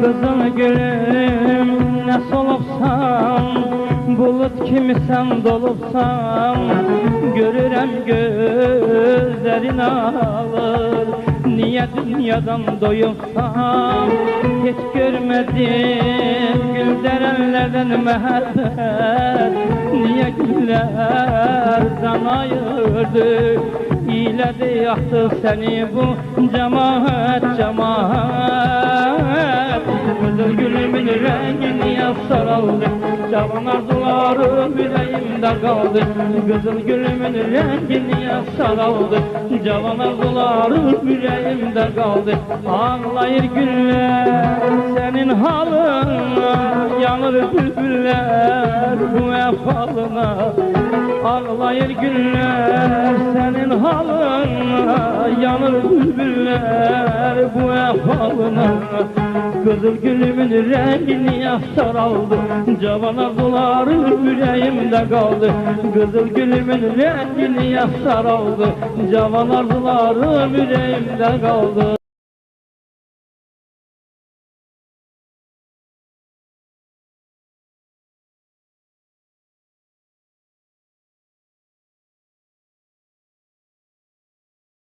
Kızıl gülüm ne solupsan, bulut kimi sen dolupsan, görürem gözlerin ağlar. Niye dünyadan doyupsan, hiç görmedim gül derenlerden mehabbet. Niye güllerden ayırdı, İyledi yaktı seni bu cemaat. Kızıl gülümün rengi niye saraldı, cavan arzularım yüreğimde kaldı. Kızıl gülümün rengi niye saraldı, cavan arzularım yüreğimde kaldı. Ağlayır güller senin halına, yanır bülbüller bu vefalına. Ağlayır güller senin halına, yanır bülbüller bu vefalına. Kızıl gülümün rengi niye saraldı, cavan arzularım yüreğimde kaldı. Kızıl gülümün rengi niye saraldı, cavan arzularım yüreğimde kaldı.